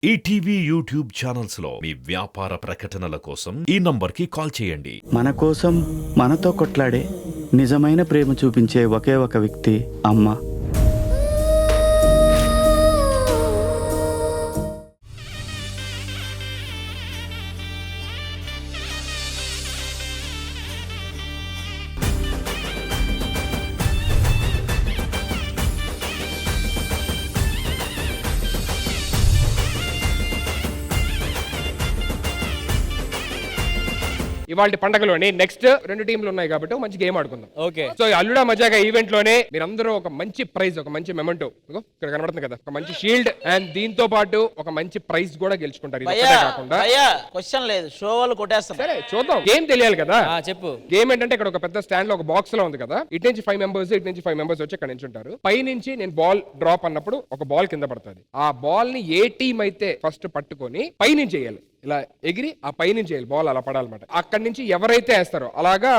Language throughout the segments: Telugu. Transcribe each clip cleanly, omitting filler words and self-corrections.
ఈటీవీ యూట్యూబ్ ఛానల్స్ లో మీ వ్యాపార ప్రకటనల కోసం ఈ నంబర్కి కాల్ చేయండి. మన కోసం మనతో కొట్లాడే నిజమైన ప్రేమ చూపించే ఒకే ఒక వ్యక్తి అమ్మ. ఇవాళ పండగలోనే నెక్స్ట్ 2 టీంలు ఉన్నాయి కాబట్టి మంచి గేమ్ ఆడుకుందాం. ఓకే. సో అల్లుడా మజాగా ఈవెంట్ లోనే మీరందరూ ఒక మంచి ప్రైజ్, ఒక మంచి మెమెంటో, ఇక్కడ కనబడుతుంది కదా, ఒక మంచి షీల్డ్ అండ్ దీంతో పాటు ఒక మంచి ప్రైజ్ కూడా గెలుచుకుంటారు. ఇది ఒకటే కాకుండా క్వశ్చన్ లేదు, షో వాళ్ళు కొట్టేస్తాం. సరే చూద్దాం, గేమ్ తెలియాలి కదా. చెప్పు. గేమ్ ఏంటంటే ఇక్కడ ఒక పెద్ద స్టాండ్ లో ఒక బాక్స్ లో ఉంది కదా, ఇటు నుంచి 5 మెంబర్స్, ఇటు నుంచి 5 మెంబర్స్ వచ్చి ఇక్కడ నుంచి ఉంటారు. పై నుంచి నేను బాల్ డ్రాప్ అన్నప్పుడు ఒక బాల్ కింద పడుతుంది. ఆ బాల్ ని ఏ టీం అయితే ఫస్ట్ పట్టుకొని పై నుంచి చేయాలి, ఇలా ఎగిరి ఆ పై నుంచి చేయాలి, బాల్ అలా పడాలన్నమాట. అక్కడి నుంచి ఎవరైతే వేస్తారో అలాగా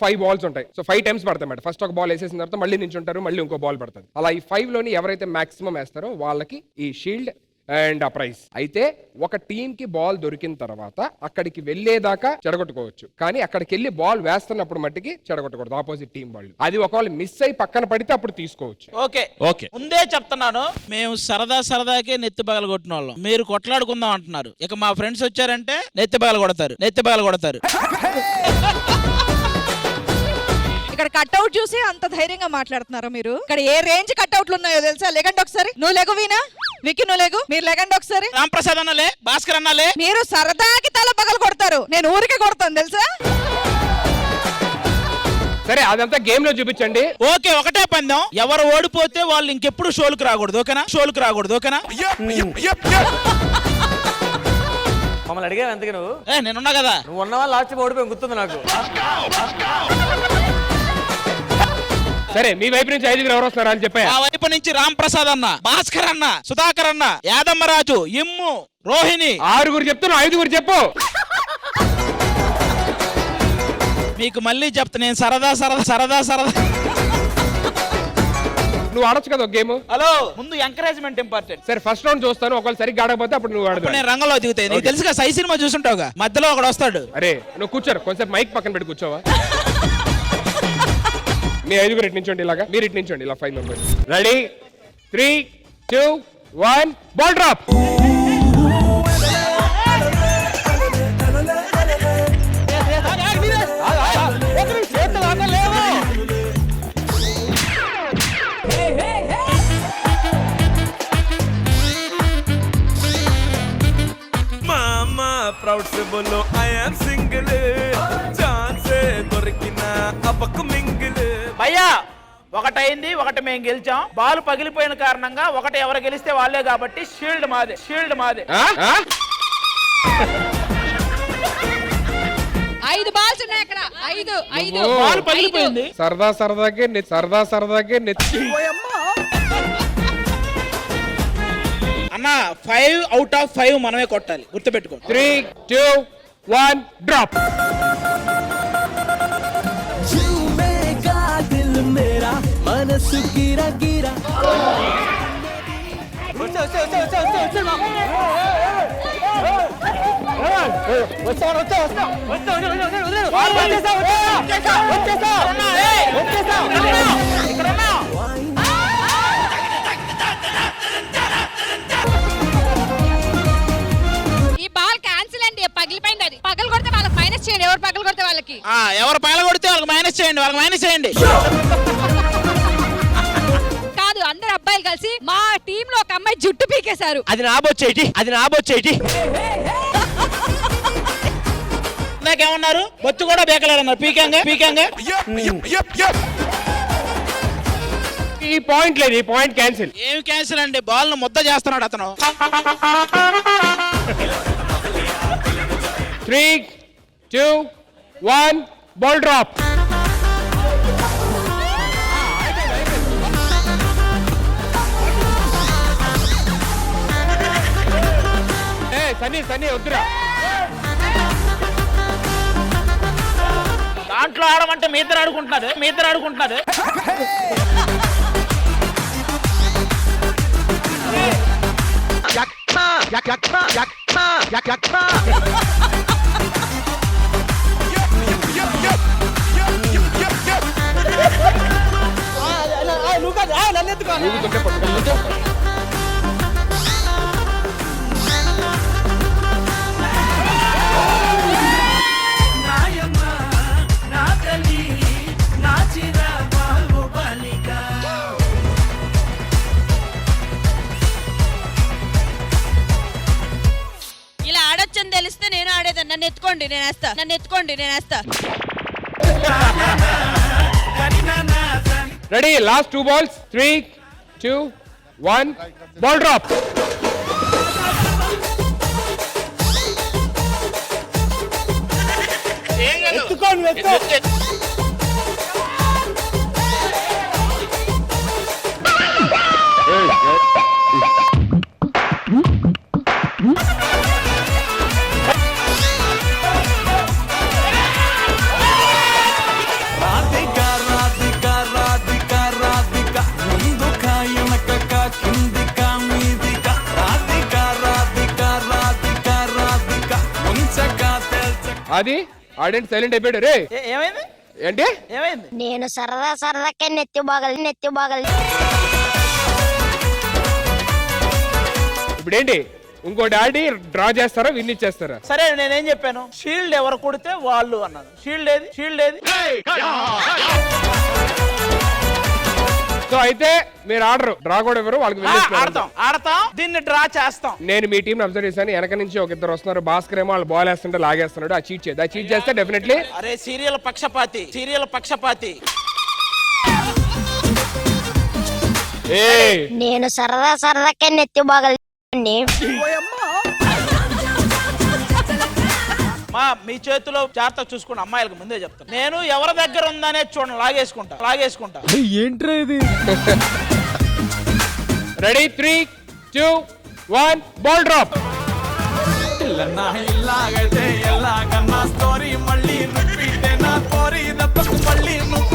5 బాల్స్ ఉంటాయి. సో 5 టైమ్స్ పడతాయి. ఫస్ట్ ఒక బాల్ వేసేసిన తర్వాత మళ్ళీ నుంచి ఉంటారు, మళ్ళీ ఇంకో బాల్ పడుతుంది. అలా ఈ 5 లోని ఎవరైతే మాక్సిమం వేస్తారో వాళ్ళకి ఈ షీల్డ్ అండ్ ఆ ప్రైజ్. అయితే ఒక టీం కి బాల్ దొరికిన తర్వాత అక్కడికి వెళ్లేదాకా చెడగొట్టుకోవచ్చు, కానీ అక్కడికి వెళ్ళి బాల్ వేస్తున్నప్పుడు మట్టికి చెడగొట్టకూడదు ఆపోజిట్ టీం వాళ్ళు. అది ఒకవేళ మిస్ అయి పక్కన పడితే అప్పుడు తీసుకోవచ్చు. Okay okay. ముందే చెప్తున్నాను, మేము సరదాకే నెత్తి పగల కొట్టిన వాళ్ళం. మీరు కొట్లాడుకుందాం అంటున్నారు. ఇక మా ఫ్రెండ్స్ వచ్చారంటే నెత్తి పగల కొడతారు. ఇక్కడ కట్అవుట్ చూసి అంత ధైర్యంగా మాట్లాడుతున్నారా మీరు? ఇక్కడ ఏ రేంజ్ కట్అవుట్లు ఉన్నాయో తెలుసా? లెగండి ఒకసారి. నువ్వు లెగు వీణా, విక్కీ నువ్వు లెగు, మీరు లెగండి ఒకసారి. రాంప్రసాద్ అన్నలే, భాస్కర్ అన్నలే. మీరు సరదాకి తల పగలు కొడతారు, నేను ఊరికే కొడతాను తెలుసా. సరే అదంతా గేమ్ లో చూపించండి. ఓకే, ఒకటే పందెం. ఎవరు ఓడిపోతే వాళ్ళు ఇంకెప్పుడు షోలకు రాకూడదు, ఓకేనా? మమ్మల్ని అడిగావు ఎందుకు? నువ్వు నేనున్నా కదా. నువ్వు ఉన్నవా లాస్ట్ ఓడిపోయి గుర్తుంది నాకు. సరే మీ వైపు నుంచి 5 ఎవరు వస్తారా అని చెప్పా. ఆ వైపు నుంచి రాంప్రసాద్ అన్న, భాస్కర్ అన్న, సుధాకర్ అన్న, యాదమ్మరాజు, ఇమ్ము, రోహిణి. 6 చెప్తున్నా, 5 చెప్పు. మీకు మళ్ళీ చెప్తా, నేను సరదా. నువ్వు ఆడొచ్చు కదా ఒక గేమ్. హలో, ముందు ఎంకరేజ్మెంట్ ఇంపార్టెంట్. సరే ఫస్ట్ రౌండ్ చూస్తాను, ఒకవేళ సరిగ్గా ఆడకపోతే అప్పుడు నువ్వు ఆడదు. నేను రంగంలో దిగుతాయి. నీకు తెలుసుగా, సై సినిమా చూసుంటావుగా, మధ్యలో ఒకడు వస్తాడు. అరే నువ్వు కూర్చోరు, కొంచెం మైక్ పక్కన పెట్టి కూర్చోవా. మీ 5 ఇటు నుంచోండి, ఇలాగా మీరు ఇటు నుంచోండి, ఇలా 5 members. Ready 3, 2, 1 ball drop. Proud సే బోలో ఐ యామ్ సింగిల్, ఛాన్స్ దొరికిన అపక్ మింగిల్. భయ్యా ఒకటైంది, ఒకటి మేము గెలిచాం. బాల్ పగిలిపోయిన కారణంగా ఒకటి ఎవరు గెలిస్తే వాళ్ళే కాబట్టి షీల్డ్ మాదే. 5 బాల్స్ ఉన్నాయి అక్కడ. 5 బాల్ పగిలిపోయింది. సరదాకే నెత్తి. అన్న 5 అవుట్ ఆఫ్ 5 మనమే కొట్టాలి, గుర్తుపెట్టుకో. 3, 2, 1 డ్రాప్. మనసు గిరా గిరా. పగిలిపోయింది. అది పగలు కొడితే వాళ్ళకి మైనస్ చేయండి. ఎవరు పగలు కొడితే వాళ్ళకి, ఎవరు పగల కొడితే వాళ్ళకి మైనస్ చేయండి. కాదు, అందరు అబ్బాయిలు కలిసి మా టీం లో ఒక అమ్మాయి జుట్టు పీకేశారు. అది నాబొచ్చేటి. నాకేమన్నారు? బొత్తు కూడా బేకలేరన్నారు. పీకంగా. ఈ పాయింట్ లేదు, ఈ పాయింట్ క్యాన్సిల్. ఏమి క్యాన్సిల్ అండి? బాల్ ను ముద్ద చేస్తున్నాడు అతను. 3, 2, 1 బాల్ డ్రాప్. సన్నీ వద్దురా. దాంట్లో ఆడమంటే మీ ఇద్దరు ఆడుకుంటున్నారు. ఊగుతుంటే పట్టుకోవాలి. ఇలా ఆడొచ్చని తెలిస్తే నేను ఆడేదాన్ని. నన్ను ఎత్తుకోండి నేను వేస్తా, నన్ను ఎత్తుకోండి నేను వేస్తా. Ready, last 2 balls. 3, 2, 1, ball drop. Radhika Radhika Radhika Radhika ముందుక వెనకక కిందిక మీదిక రాధిక రాధిక రాధిక రాధిక ముంచక తెల్చక. అది ఆడేంటి సైలెంట్ అయిపోయాడు రే? ఏమైంది ఏంటి ఏమైంది? నేను సరదాకే నెత్తి బాగలి ఇప్పుడేంటి ఇంకోటి ఆడి డ్రా చేస్తారా, విన్ ఇచ్చేస్తారా? సరే నేనేం చెప్పాను? షీల్డ్ ఎవరు కొడితే వాళ్ళు అన్నాను. షీల్డ్ ఏది? షీల్డ్ ఏది? సో అయితే మీరు ఆడరు, డ్రా కూడా ఎవరు వాళ్ళకి win ఇస్తున్నారు. ఆడతాం ఆడతాం, దీన్ని డ్రా చేస్తాం. నేను మీ టీం అబ్జర్వ్ చేశాను, వెనక నుంచి ఒక ఇద్దరు వస్తున్నారు. భాస్కర్ ఏమో వాళ్ళు బాల్ వేస్తుంటే లాగేస్తున్నాడు. ఆ చీట్ చేయదు, ఆ చీట్ చేస్తే డెఫినెట్లీ. అరే సీరియల్ పక్షపాతి, సీరియల్ పక్షపాతి. నేను సరదాకే నెత్తి బాగలి మా మీ చేతిలో జాగ్రత్త చూసుకుని అమ్మాయిలకు ముందే చెప్తాను. నేను ఎవరి దగ్గర ఉందనే చూడండి, లాగేసుకుంటా. Ready, 3, 2, 1, ball drop. ఇల్లన్నా ఇల్లాగైతే ఎల్లాగన్నా స్టోరీ మళ్ళీ రిపీట్ నా కోరి దప్పకు మళ్ళీ నువ్వు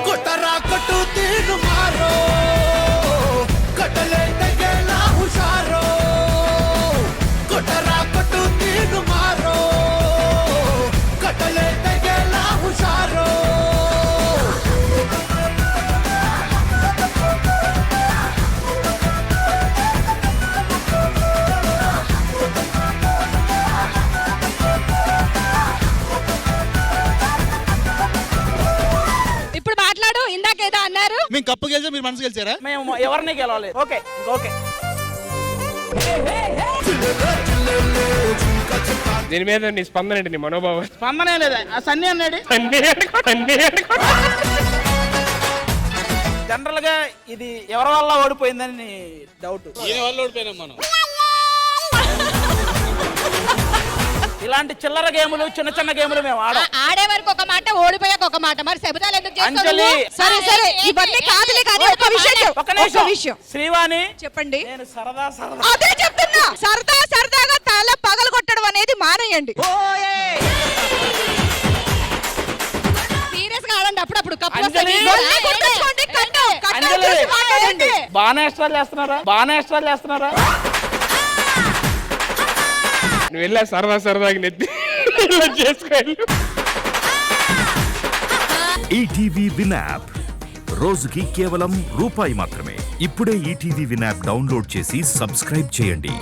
కొట్టరా కొట్టు తీరు మారో కొట్టలే తగలా హుషారో కొట్టరా కొట్టు తీరు మారో కొట్టలే తగలా హుషారో. ఇప్పుడు మాట్లాడు. ఇందాకేదో అన్నారు. మేము కప్పు గెలిచా, మీరు మనసు గెలిచారా? మేము ఎవరిని గెలవలేదు. Okay okay. దీని మీద నీ స్పందన ఏంటి, నీ మనోభావం? స్పందనే లేదా? ఆ సన్నీ అన్నాడు. జనరల్ గా ఇది ఎవరి వల్ల ఓడిపోయిందని డౌట్. ఇలాంటి చిల్లర గేములు, చిన్న గేములు మేము ఆడం. ఆడే వరకు ఒక మాట, ఓడిపోయాక ఒక మాట. మరి శబదాలు ఎందుకు అంజలి. సరే సరే, ఇవన్నీ కాదులే. కానీ ఒక విషయం శ్రీవాణి చెప్పండి. నేను సరదా అదే చెప్తున్నా, సరదాగా తల పగలు కొట్టడం అనేది మానేయండి. సీరియస్ గా ఆడండి. అప్పుడప్పుడు కప్పు అంజలి. బాగా ఎక్స్ట్రా చేస్తున్నారా? నువ్వు వెళ్ళా సరదాగా నెత్తి చేసుకోవాలి. ఈటీవీ విన్ యాప్ రోజుకి కేవలం రూపాయి మాత్రమే. ఇప్పుడే ఈటీవీ విన్ యాప్ డౌన్లోడ్ చేసి సబ్స్క్రైబ్ చేయండి.